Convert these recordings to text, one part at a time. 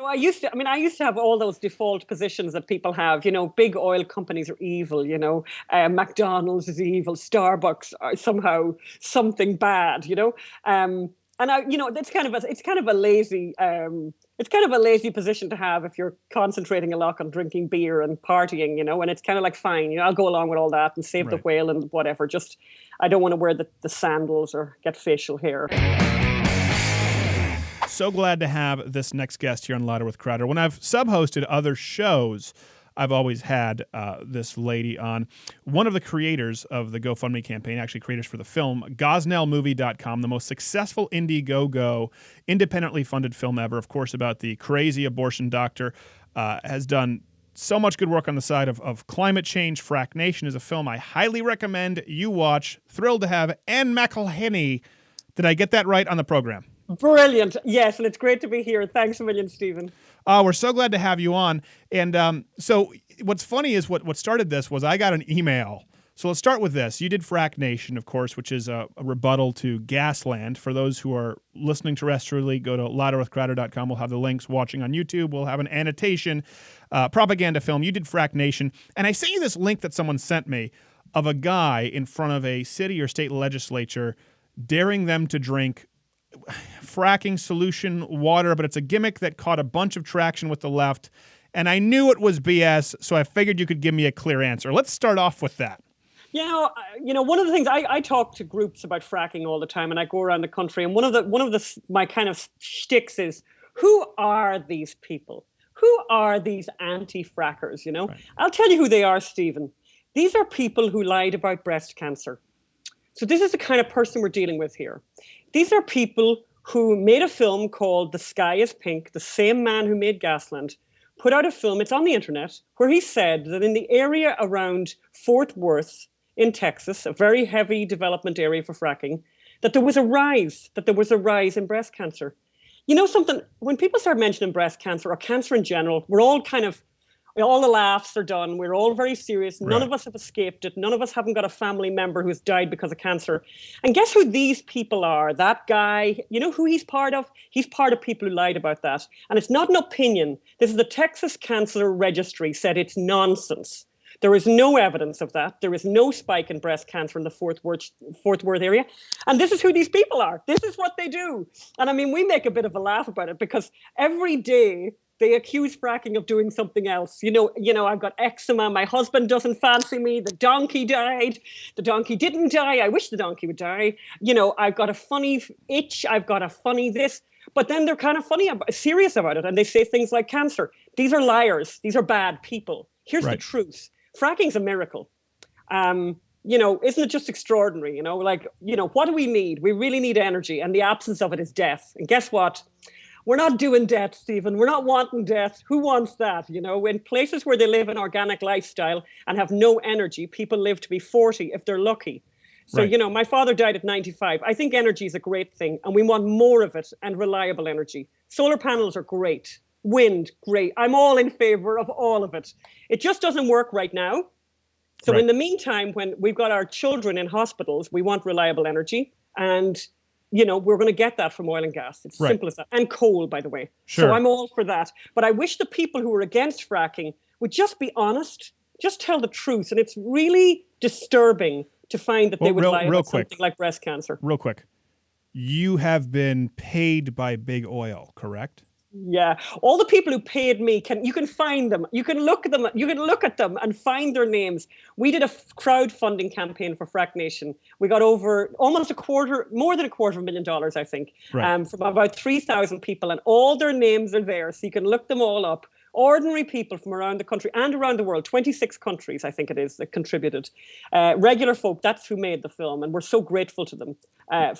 I used to have all those default positions that people have. Big oil companies are evil. McDonald's is evil. Starbucks are somehow something bad. And it's kind of a lazy position to have if you're concentrating a lot on drinking beer and partying. And it's kind of like, fine, I'll go along with all that and save the whale and whatever. Just, I don't want to wear the sandals or get facial hair. So glad to have this next guest here on Louder with Crowder. When I've sub-hosted other shows, I've always had this lady on. One of the creators of the GoFundMe campaign, actually creators for the film, GosnellMovie.com, the most successful Indiegogo, independently funded film ever, of course, about the crazy abortion doctor, has done so much good work on the side of climate change. Frack Nation is a film I highly recommend you watch. Thrilled to have Anne McElhinney. Did I get that right on the program? Brilliant. Yes, and it's great to be here. Thanks a million, Stephen. We're so glad to have you on. And so what's funny is what started this was I got an email. So let's start with this. You did Frack Nation, of course, which is a rebuttal to Gasland. For those who are listening terrestrially, go to louderwithcrowder.com. We'll have the links. Watching on YouTube, we'll have an annotation, propaganda film. You did Frack Nation. And I sent you this link that someone sent me of a guy in front of a city or state legislature daring them to drink fracking solution water, but it's a gimmick that caught a bunch of traction with the left, and I knew it was BS, so I figured you could give me a clear answer. Let's start off with that. One of the things I talk to groups about fracking all the time, and I go around the country, and one of my kind of shticks is, who are these people? Who are these anti-frackers? Right. I'll tell you who they are, Stephen. These are people who lied about breast cancer. So this is the kind of person we're dealing with here. These are people who made a film called The Sky is Pink. The same man who made Gasland put out a film, it's on the internet, where he said that in the area around Fort Worth in Texas, a very heavy development area for fracking, that there was a rise in breast cancer. You know something, when people start mentioning breast cancer or cancer in general, all the laughs are done. We're all very serious. None of us have escaped it. None of us haven't got a family member who's died because of cancer. And guess who these people are? That guy, you know who he's part of? He's part of people who lied about that. And it's not an opinion. This is the Texas Cancer Registry said it's nonsense. There is no evidence of that. There is no spike in breast cancer in the Fort Worth area. And this is who these people are. This is what they do. And I mean, we make a bit of a laugh about it because every day they accuse fracking of doing something else. I've got eczema. My husband doesn't fancy me. The donkey died. The donkey didn't die. I wish the donkey would die. I've got a funny itch. I've got a funny this. But then they're kind of serious about it. And they say things like cancer. These are liars. These are bad people. Here's the truth. Fracking's a miracle. Isn't it just extraordinary? What do we need? We really need energy. And the absence of it is death. And guess what? We're not doing death, Stephen. We're not wanting death. Who wants that? In places where they live an organic lifestyle and have no energy, people live to be 40 if they're lucky. So, my father died at 95. I think energy is a great thing, and we want more of it and reliable energy. Solar panels are great. Wind, great. I'm all in favor of all of it. It just doesn't work right now. So in the meantime, when we've got our children in hospitals, we want reliable energy, and we're going to get that from oil and gas. It's simple as that. And coal, by the way. Sure. So I'm all for that. But I wish the people who are against fracking would just be honest, just tell the truth. And it's really disturbing to find that they would lie about something like breast cancer. Real quick. You have been paid by big oil, correct? Yeah. All the people who paid me, you can find them. You can look at them and find their names. We did a crowdfunding campaign for Frack Nation. We got more than $250,000, I think, from about 3,000 people, and all their names are there. So you can look them all up. Ordinary people from around the country and around the world, 26 countries, I think it is, that contributed. Regular folk, that's who made the film, and we're so grateful to them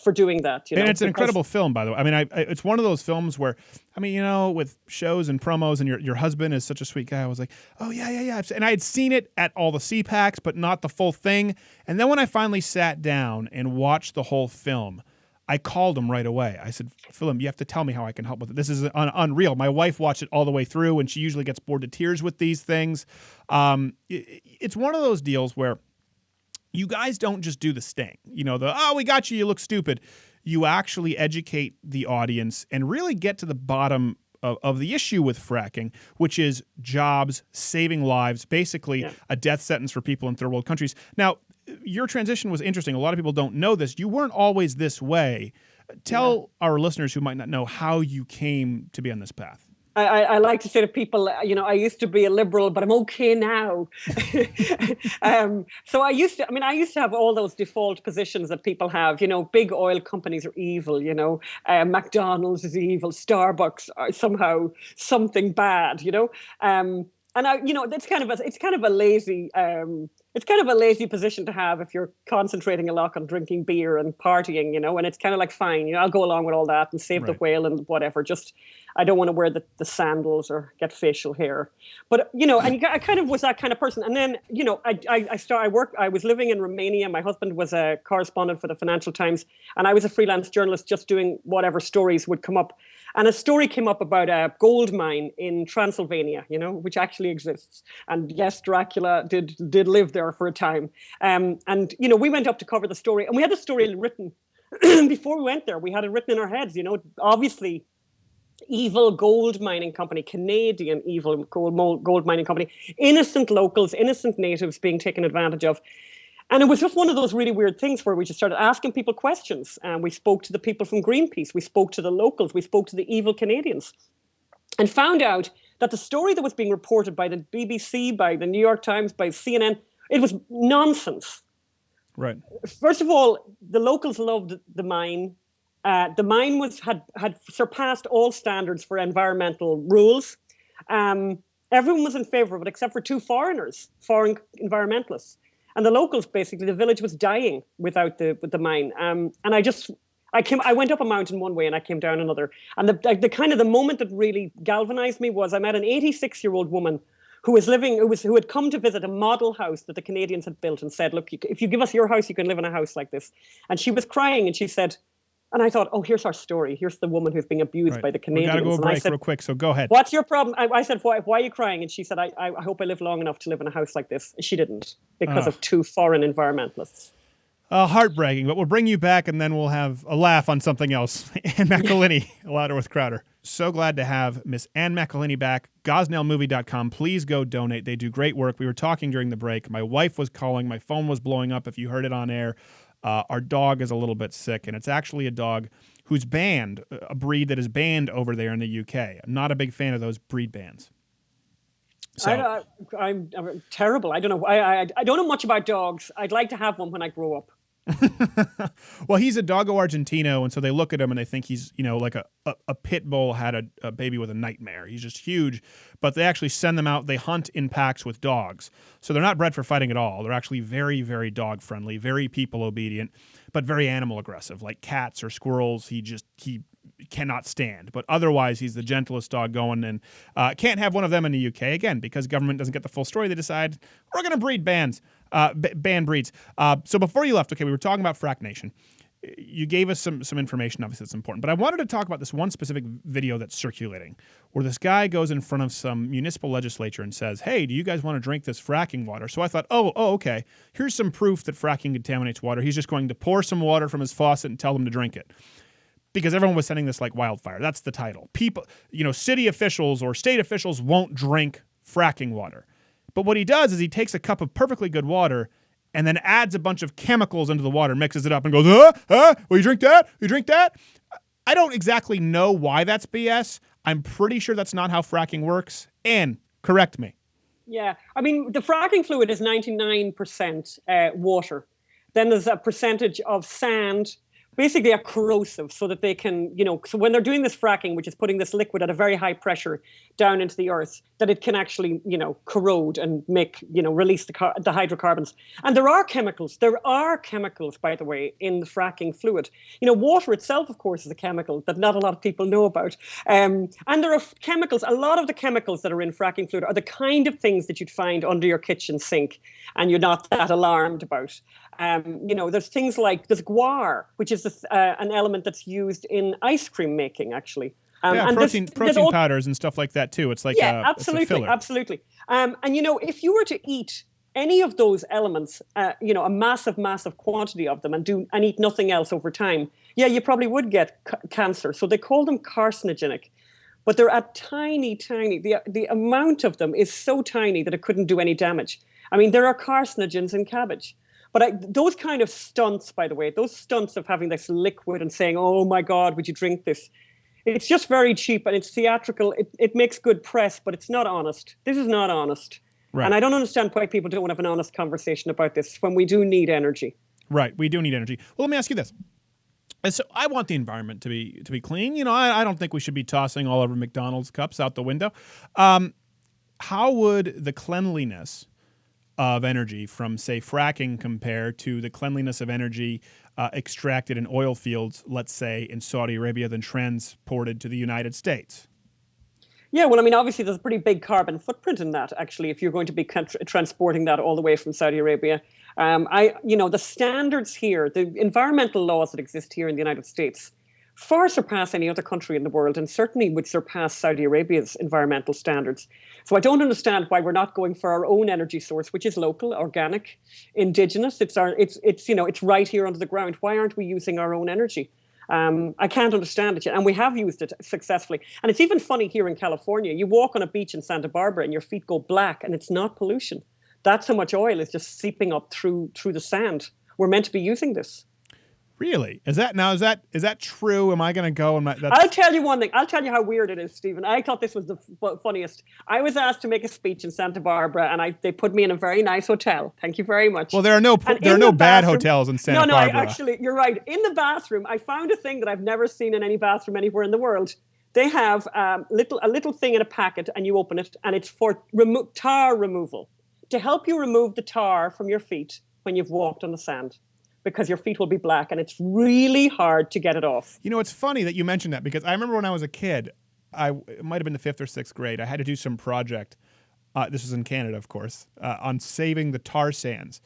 for doing that. And it's an incredible film, by the way. I mean, it's one of those films where, with shows and promos, and your husband is such a sweet guy, I was like, oh, yeah. And I had seen it at all the CPACs, but not the full thing. And then when I finally sat down and watched the whole film, I called him right away. I said, Philip, you have to tell me how I can help with it. This is unreal. My wife watched it all the way through, and she usually gets bored to tears with these things. It's one of those deals where you guys don't just do the sting. We got you, you look stupid. You actually educate the audience and really get to the bottom of the issue with fracking, which is jobs, saving lives, basically a death sentence for people in third world countries. Now, your transition was interesting. A lot of people don't know this. You weren't always this way. Tell our listeners who might not know how you came to be on this path. I like to say to people, I used to be a liberal, but I'm okay now. So I used to have all those default positions that people have. Big oil companies are evil. McDonald's is evil. Starbucks are somehow something bad. And it's kind of a lazy. It's kind of a lazy position to have if you're concentrating a lot on drinking beer and partying, and it's kind of like, fine, I'll go along with all that and save the whale and whatever. Just, I don't want to wear the sandals or get facial hair. But, and I kind of was that kind of person. And then, I was living in Romania. My husband was a correspondent for the Financial Times, and I was a freelance journalist just doing whatever stories would come up. And a story came up about a gold mine in Transylvania, which actually exists. And yes, Dracula did live there for a time. And we went up to cover the story, and we had the story written before we went there. We had it written in our heads, obviously evil gold mining company, Canadian evil gold mining company, innocent locals, innocent natives being taken advantage of. And it was just one of those really weird things where we just started asking people questions. And we spoke to the people from Greenpeace. We spoke to the locals. We spoke to the evil Canadians. And found out that the story that was being reported by the BBC, by the New York Times, by CNN, it was nonsense. Right. First of all, the locals loved the mine. The mine had surpassed all standards for environmental rules. Everyone was in favor of it except for two foreign environmentalists. And the locals, basically, the village was dying without the mine. And I went up a mountain one way and I came down another. And the moment that really galvanized me was I met an 86-year-old woman who had come to visit a model house that the Canadians had built and said, look, if you give us your house, you can live in a house like this. And she was crying and she said, and I thought, oh, here's our story. Here's the woman who's being abused by the Canadians. We got to go a break real quick, so go ahead. What's your problem? I said, why are you crying? And she said, I hope I live long enough to live in a house like this. She didn't, because of two foreign environmentalists. Heartbreaking, but we'll bring you back and then we'll have a laugh on something else. Ann McElhinney, Louder with Crowder. So glad to have Miss Ann McElhinney back. GosnellMovie.com. Please go donate. They do great work. We were talking during the break. My wife was calling. My phone was blowing up if you heard it on air. Our dog is a little bit sick, and it's actually a dog who's banned, a breed that is banned over there in the UK. I'm not a big fan of those breed bans. So, I'm terrible. I don't know. I don't know much about dogs. I'd like to have one when I grow up. Well, he's a Doggo Argentino, and so they look at him and they think he's, like a pit bull had a baby with a nightmare. He's just huge, but they actually send them out. They hunt in packs with dogs. So they're not bred for fighting at all. They're actually very, very dog friendly, very people obedient, but very animal aggressive, like cats or squirrels. He cannot stand, but otherwise he's the gentlest dog going, and can't have one of them in the UK again because government doesn't get the full story. They decide we're going to ban breeds. So before you left, okay, we were talking about Frack Nation. You gave us some information, obviously it's important, but I wanted to talk about this one specific video that's circulating where this guy goes in front of some municipal legislature and says, hey, do you guys want to drink this fracking water? So I thought, oh, okay, here's some proof that fracking contaminates water. He's just going to pour some water from his faucet and tell them to drink it. Because everyone was sending this like wildfire. That's the title. People, city officials or state officials won't drink fracking water. But what he does is he takes a cup of perfectly good water and then adds a bunch of chemicals into the water, mixes it up, and goes, will you drink that? Will you drink that? I don't exactly know why that's BS. I'm pretty sure that's not how fracking works. And correct me. Yeah. I mean, the fracking fluid is 99% water. Then there's a percentage of sand, basically a corrosive, so that they can, so when they're doing this fracking, which is putting this liquid at a very high pressure down into the earth, that it can actually, corrode and make, release the hydrocarbons. And there are chemicals, by the way, in the fracking fluid. Water itself, of course, is a chemical that not a lot of people know about. And there are chemicals, a lot of the chemicals that are in fracking fluid are the kind of things that you'd find under your kitchen sink and you're not that alarmed about. There's things like there's guar, which is an element that's used in ice cream making, actually. And protein powders and stuff like that too. It's like absolutely. And if you were to eat any of those elements, a massive quantity of them, and eat nothing else over time, you probably would get cancer. So they call them carcinogenic. but they're at tiny, tiny. The amount of them is so tiny that it couldn't do any damage. I mean, there are carcinogens in cabbage. But those kind of stunts, by the way, those stunts of having this liquid and saying, oh my God, would you drink this? It's just very cheap and it's theatrical. It makes good press, but it's not honest. This is not honest. Right. And I don't understand why people don't have an honest conversation about this when we do need energy. Right. We do need energy. Well, let me ask you this. So I want the environment to be clean. You know, I don't think we should be tossing all over McDonald's cups out the window. How would the cleanliness of energy from, say, fracking compare to the cleanliness of energy extracted in oil fields, let's say, in Saudi Arabia, then transported to the United States? Yeah, well, I mean, obviously, there's a pretty big carbon footprint in that, actually, if you're going to be transporting that all the way from Saudi Arabia. The standards here, the environmental laws that exist here in the United States, far surpass any other country in the world, and certainly would surpass Saudi Arabia's environmental standards. So I don't understand why we're not going for our own energy source, which is local, organic, indigenous. It's right here under the ground. Why aren't we using our own energy? I can't understand it yet. And we have used it successfully. And it's even funny here in California. You walk on a beach in Santa Barbara and your feet go black, and it's not pollution. That's how much oil is just seeping up through the sand. We're meant to be using this. Really? Is that true? Am I going to go and I'll tell you one thing. I'll tell you how weird it is, Stephen. I thought this was the funniest. I was asked to make a speech in Santa Barbara, and they put me in a very nice hotel. Thank you very much. Well, there are no bad hotels in Santa Barbara. No, actually, you're right. In the bathroom, I found a thing that I've never seen in any bathroom anywhere in the world. They have a little thing in a packet, and you open it, and it's for tar removal, to help you remove the tar from your feet when you've walked on the sand, because your feet will be black and it's really hard to get it off. You know, it's funny that you mentioned that, because I remember when I was a kid, it might have been the 5th or 6th grade, I had to do some project, this was in Canada, of course, on saving the tar sands.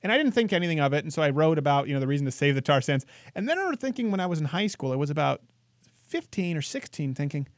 And I didn't think anything of it, and so I wrote about, the reason to save the tar sands. And then I remember thinking when I was in high school, I was about 15 or 16, thinking,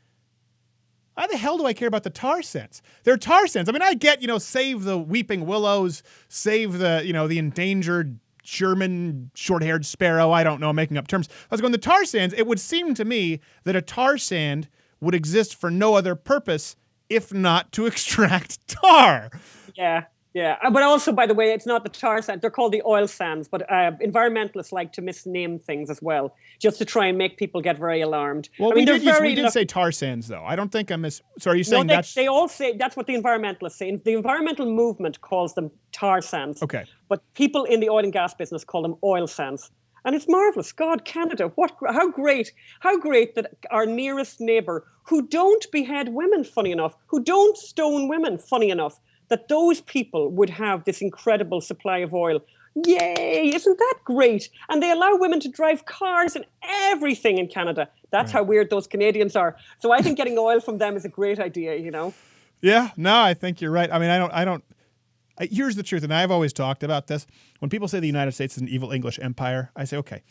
why the hell do I care about the tar sands? They're tar sands. I mean, I get, save the weeping willows, save the, the endangered German short-haired sparrow. I don't know, I'm making up terms. I was going, the tar sands, it would seem to me that a tar sand would exist for no other purpose if not to extract tar. Yeah. Yeah, but also, by the way, it's not the tar sands. They're called the oil sands, but environmentalists like to misname things as well, just to try and make people get very alarmed. Well, we did say tar sands, though. I don't think So are you saying they all say, that's what the environmentalists say. The environmental movement calls them tar sands. Okay. But people in the oil and gas business call them oil sands. And it's marvelous. God, Canada, how great that our nearest neighbor, who don't behead women, funny enough, who don't stone women, funny enough, that those people would have this incredible supply of oil. Yay, isn't that great? And they allow women to drive cars and everything in Canada. That's right. How weird those Canadians are. So I think getting oil from them is a great idea, Yeah, no, I think you're right. I mean, here's the truth, and I've always talked about this. When people say the United States is an evil English empire, I say, okay,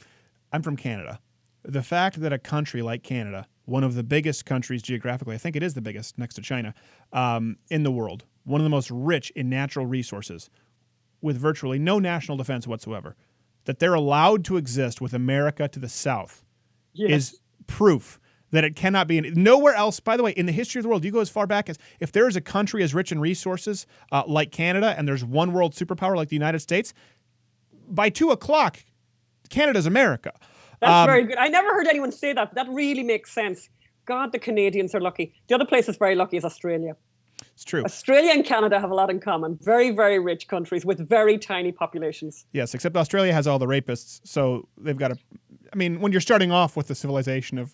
I'm from Canada. The fact that a country like Canada, one of the biggest countries geographically, I think it is the biggest next to China, in the world, one of the most rich in natural resources, with virtually no national defense whatsoever, that they're allowed to exist with America to the south, is proof that it cannot be nowhere else. By the way, in the history of the world, you go as far back as if there is a country as rich in resources like Canada, and there's one world superpower like the United States, by 2:00, Canada's America. That's very good. I never heard anyone say that. That really makes sense. God, the Canadians are lucky. The other place that's very lucky is Australia. It's true. Australia and Canada have a lot in common. Very, very rich countries with very tiny populations. Yes, except Australia has all the rapists, so they've got to... I mean, when you're starting off with the civilization of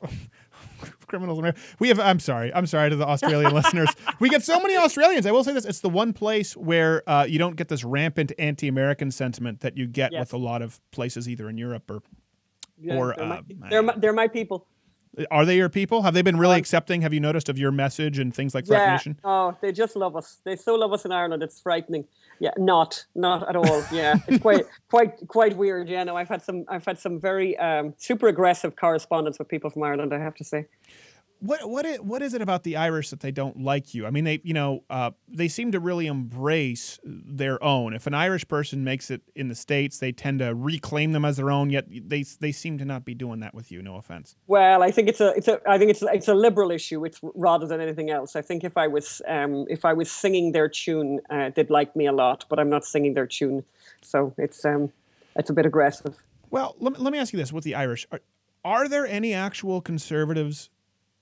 criminals, I'm sorry to the Australian listeners. We get so many Australians. I will say this: it's the one place where you don't get this rampant anti-American sentiment that you get with a lot of places, either in Europe or. They're my people. Are they your people? Have they been really accepting? Have you noticed of your message and things like Frack Nation? Oh, they just love us. They so love us in Ireland. It's frightening. Yeah, not at all. Yeah, it's quite weird. Yeah, no, I've had some very super aggressive correspondence with people from Ireland, I have to say. What is it about the Irish that they don't like you? I mean, they seem to really embrace their own. If an Irish person makes it in the States, they tend to reclaim them as their own. Yet they seem to not be doing that with you. No offense. Well, I think it's a liberal issue. It's rather than anything else. I think if I was singing their tune, they'd like me a lot. But I'm not singing their tune, so it's a bit aggressive. Well, let me ask you this: with the Irish, are there any actual conservatives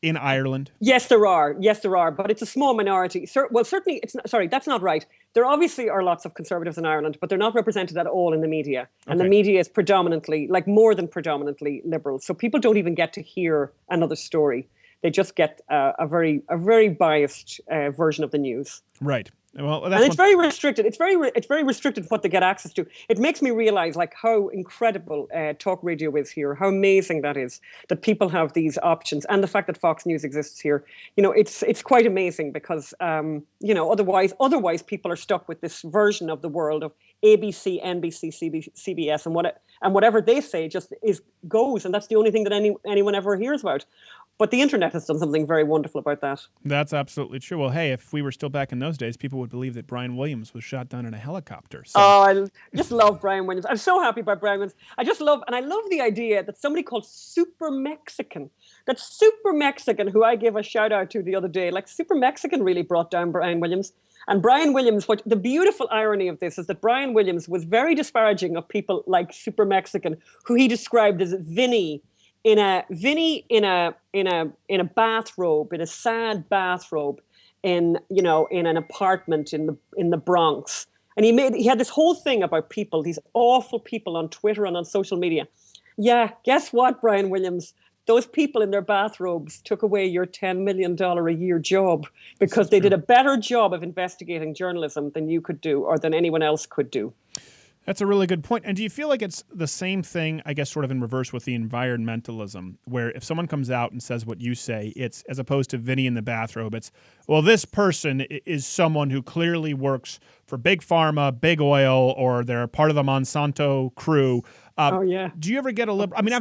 in Ireland? Yes, there are. Yes, there are. But it's a small minority. Well, certainly, it's not, sorry, that's not right. There obviously are lots of conservatives in Ireland, but they're not represented at all in the media. And the media is predominantly, like more than predominantly, liberal. So people don't even get to hear another story. They just get a very biased version of the news. Right. Well, and it's very restricted. It's very restricted what they get access to. It makes me realize like how incredible talk radio is here, how amazing that is, that people have these options, and the fact that Fox News exists here. You know, it's quite amazing because otherwise people are stuck with this version of the world of ABC, NBC, CBS, and whatever they say just goes, and that's the only thing that anyone ever hears about. But the internet has done something very wonderful about that. That's absolutely true. Well, hey, if we were still back in those days, people would believe that Brian Williams was shot down in a helicopter. So. Oh, I just love Brian Williams. I'm so happy about Brian Williams. I love the idea that somebody called Super Mexican, who I gave a shout out to the other day, like Super Mexican really brought down Brian Williams. And Brian Williams, the beautiful irony of this is that Brian Williams was very disparaging of people like Super Mexican, who he described as Vinny in a bathrobe, in a sad bathrobe, in an apartment in the Bronx. And he had this whole thing about people, these awful people on Twitter and on social media. Yeah, guess what, Brian Williams? Those people in their bathrobes took away your $10 million a year job because they did a better job of investigating journalism than you could do or than anyone else could do. That's a really good point. And do you feel like it's the same thing, I guess, sort of in reverse with the environmentalism, where if someone comes out and says what you say, it's as opposed to Vinny in the bathrobe, it's, well, this person is someone who clearly works for Big Pharma, Big Oil, or they're part of the Monsanto crew. Oh, yeah. Do you ever get a liberal? I mean,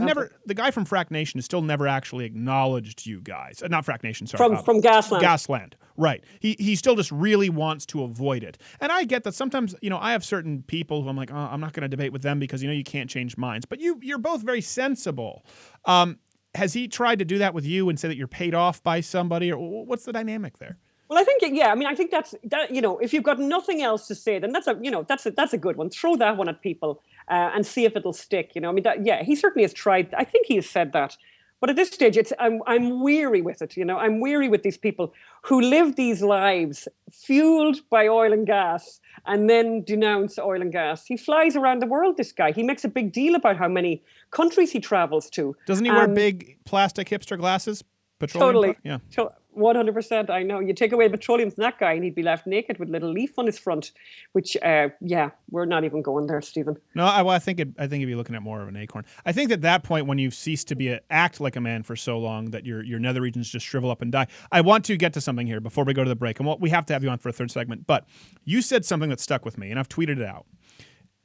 the guy from Frack Nation has still never actually acknowledged you guys. Not Frack Nation, sorry. From Gasland. Gasland, right. He still just really wants to avoid it. And I get that sometimes, I have certain people who I'm like, oh, I'm not going to debate with them because, you can't change minds. But you're both very sensible. Has he tried to do that with you and say that you're paid off by somebody? Or what's the dynamic there? Well, I think, I think that's that. If you've got nothing else to say, then that's a good one. Throw that one at people and see if it'll stick. He certainly has tried. I think he has said that, but at this stage, I'm weary with it. I'm weary with these people who live these lives fueled by oil and gas and then denounce oil and gas. He flies around the world. This guy. He makes a big deal about how many countries he travels to. Doesn't he wear big plastic hipster glasses? Petroleum, totally. Yeah. 100%. I know. You take away petroleum from that guy and he'd be left naked with a little leaf on his front, which, we're not even going there, Stephen. No, I think you'd be looking at more of an acorn. I think at that point, when you've ceased to act like a man for so long that your nether regions just shrivel up and die. I want to get to something here before we go to the break, and we have to have you on for a third segment, but you said something that stuck with me, and I've tweeted it out.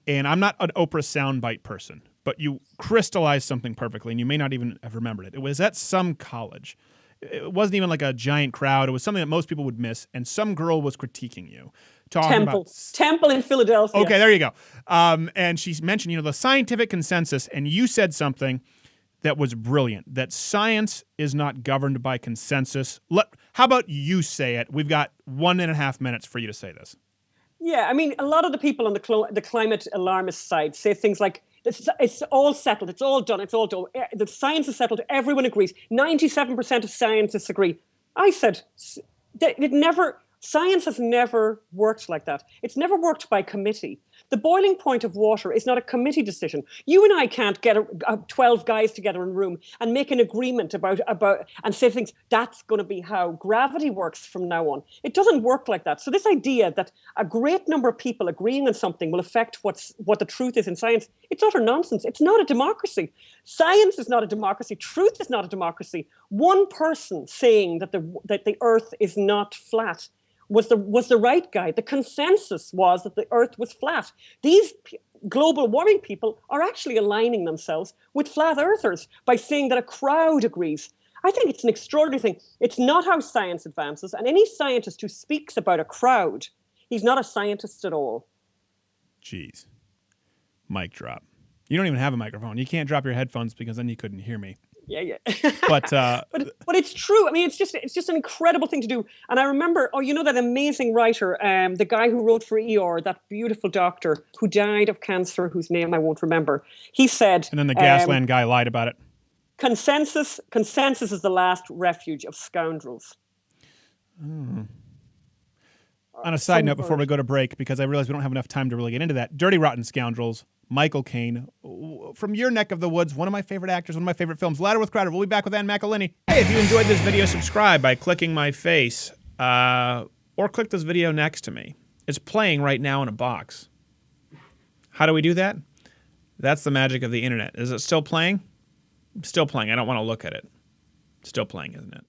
And I'm not an Oprah soundbite person, but you crystallized something perfectly, and you may not even have remembered it. It was at some college. It wasn't even like a giant crowd. It was something that most people would miss, and some girl was critiquing you. Temple in Philadelphia. Okay, there you go. And she mentioned, the scientific consensus, and you said something that was brilliant, that science is not governed by consensus. How about you say it? We've got 1.5 minutes for you to say this. Yeah, I mean, a lot of the people on the climate alarmist side say things like, it's all settled, it's all done, the science is settled, everyone agrees. 97% of scientists agree. I said, science has never worked like that. It's never worked by committee. The boiling point of water is not a committee decision. You and I can't get 12 guys together in a room and make an agreement about and say things, that's going to be how gravity works from now on. It doesn't work like that. So this idea that a great number of people agreeing on something will affect what the truth is in science, it's utter nonsense. It's not a democracy. Science is not a democracy. Truth is not a democracy. One person saying that the earth is not flat was the right guy. The consensus was that the earth was flat. These global warming people are actually aligning themselves with flat earthers by saying that a crowd agrees. I think it's an extraordinary thing. It's not how science advances. And any scientist who speaks about a crowd, he's not a scientist at all. Jeez. Mic drop. You don't even have a microphone. You can't drop your headphones because then you couldn't hear me. Yeah. But it's true. I mean, it's just an incredible thing to do. And I remember, that amazing writer, the guy who wrote for ER, that beautiful doctor who died of cancer, whose name I won't remember. He said, and then the Gasland guy lied about it. Consensus is the last refuge of scoundrels. On a side note, before we go to break, because I realize we don't have enough time to really get into that, Dirty Rotten Scoundrels, Michael Caine, from your neck of the woods, one of my favorite actors, one of my favorite films, Ladder with Crowder. We'll be back with Ann McElhinney. Hey, if you enjoyed this video, subscribe by clicking my face, or click this video next to me. It's playing right now in a box. How do we do that? That's the magic of the internet. Is it still playing? Still playing. I don't want to look at it. Still playing, isn't it?